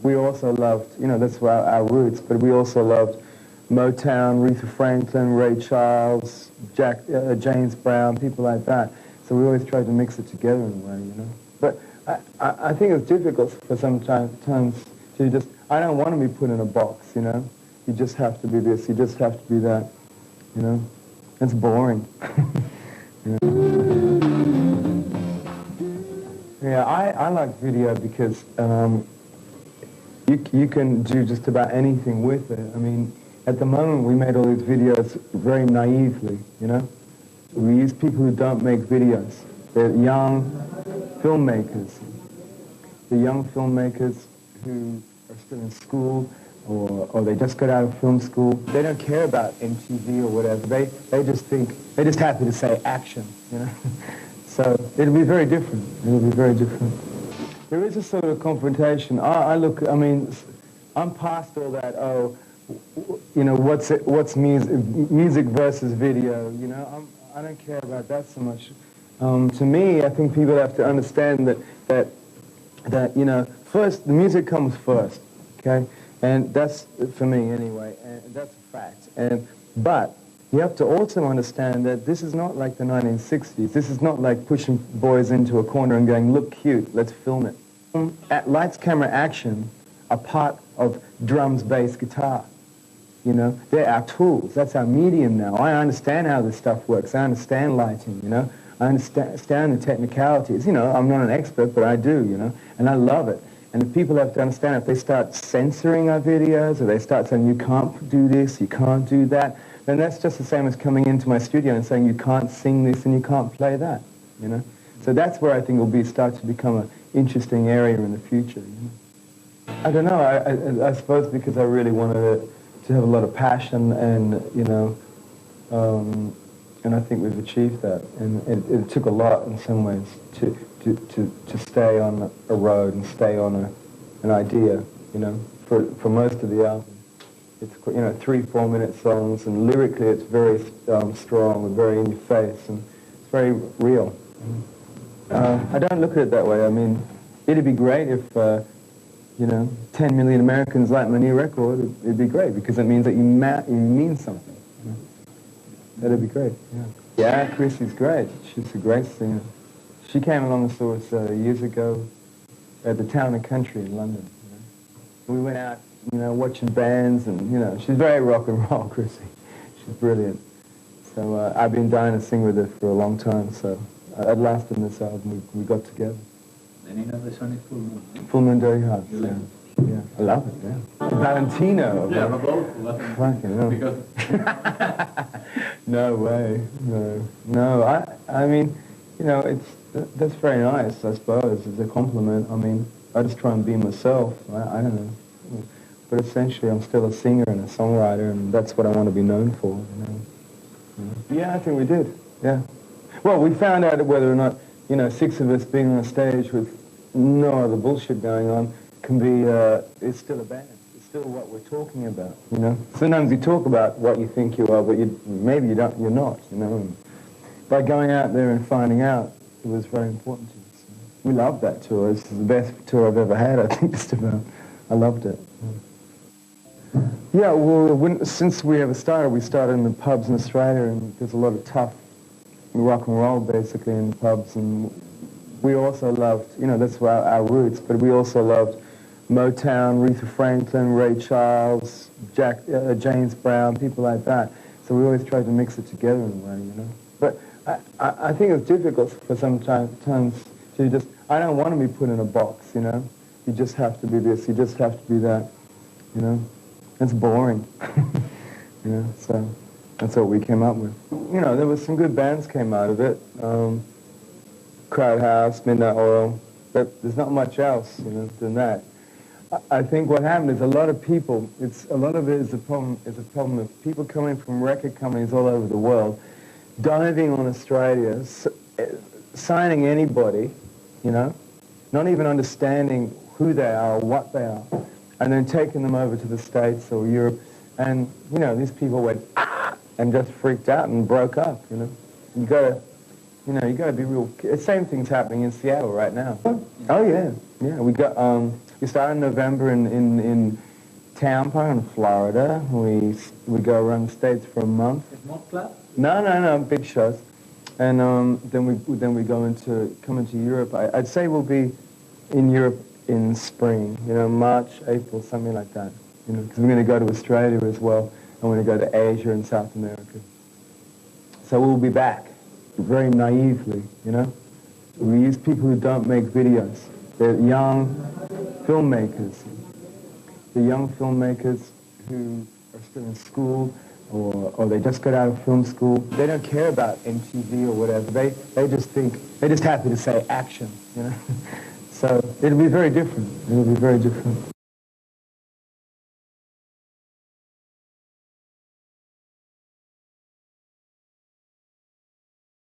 we also loved, that's our roots, but we also loved Motown, Aretha Franklin, Ray Charles, James Brown, people like that. So we always tried to mix it together in a way, But I think it's difficult for sometimes to just, I don't want to be put in a box, You just have to be this, you just have to be that, It's boring. Yeah, I like video because you can do just about anything with it. I mean, at the moment we made all these videos very naively, We use people who don't make videos. They're young filmmakers. The young filmmakers who are still in school or they just got out of film school. They don't care about MTV or whatever. They just think, they're just happy to say action, So it'll be very different. It'll be very different. There is a sort of confrontation. I'm past all that, what's music versus video, I don't care about that so much. To me, I think people have to understand that first, the music comes first, okay? And that's, for me anyway, and that's a fact. But you have to also understand that this is not like the 1960s. This is not like pushing boys into a corner and going, look cute, let's film it. Lights, camera, action are part of drums, bass, guitar. They're our tools. That's our medium now. I understand how this stuff works. I understand lighting, I understand the technicalities. I'm not an expert, but I do, and I love it. And if people have to understand, if they start censoring our videos, or they start saying, you can't do this, you can't do that, then that's just the same as coming into my studio and saying, you can't sing this and you can't play that, So that's where I think it will start to become an interesting area in the future, I don't know, I suppose because I really wanted to have a lot of passion and, and I think we've achieved that. And it took a lot in some ways to stay on a road and stay on an idea, for most of the album. It's, 3-4 minute songs, and lyrically it's very strong and very in your face, and it's very real. I don't look at it that way. I mean, it'd be great if, 10 million Americans like my new record. It'd be great because it means that you mean something. That'd be great. Yeah, Chrissy's great. She's a great singer. She came along and saw us years ago at the Town and Country in London. We went out, watching bands, and she's very rock and roll, Chrissy. She's brilliant. So I've been dying to sing with her for a long time. So at last in this album, we got together. The name of the song is Full Moon. Full Moon Dirty Hearts. Yeah, I love it. Yeah. Valentino. Yeah, both. Fucking hell. No way. No. I mean, that's very nice, I suppose. It's a compliment. I mean, I just try and be myself. I don't know. But essentially, I'm still a singer and a songwriter, and that's what I want to be known for. Yeah, I think we did. Yeah. Well, we found out whether or not, 6 of us being on a stage with no other bullshit going on can be, it's still a band. It's still what we're talking about, Sometimes you talk about what you think you are, but maybe you're not, And by going out there and finding out, it was very important to us. We loved that tour. It's the best tour I've ever had, I think, just about. I loved it. Yeah, well, since we ever started, we started in the pubs in Australia, and there's a lot of tough rock and roll, basically, in pubs, and we also loved, that's our roots, but we also loved Motown, Aretha Franklin, Ray Charles, James Brown, people like that. So we always tried to mix it together in a way, But I think it's difficult for sometimes to just, I don't want to be put in a box, You just have to be this, you just have to be that, It's boring, So that's what we came up with. There was some good bands came out of it. Crowd House, Midnight Oil, but there's not much else, than that. I think what happened is a lot of people, a lot of it is a problem of people coming from record companies all over the world, diving on Australia, signing anybody, not even understanding who they are or what they are, and then taking them over to the States or Europe, and, these people went, ah, and just freaked out and broke up, You gotta be real. The same thing's happening in Seattle right now. Oh yeah, we got We start in November in Tampa in Florida. We go around the States for a month. Small club? No, big shows. And then we come into Europe. I'd say we'll be in Europe in spring, March, April, something like that. Because we're going to go to Australia as well, and we're going to go to Asia and South America. So we'll be back, very naively, We use people who don't make videos. They're young filmmakers. The young filmmakers who are still in school, or they just got out of film school. They don't care about MTV or whatever. They just happy to say action, So it'll be very different. It'll be very different.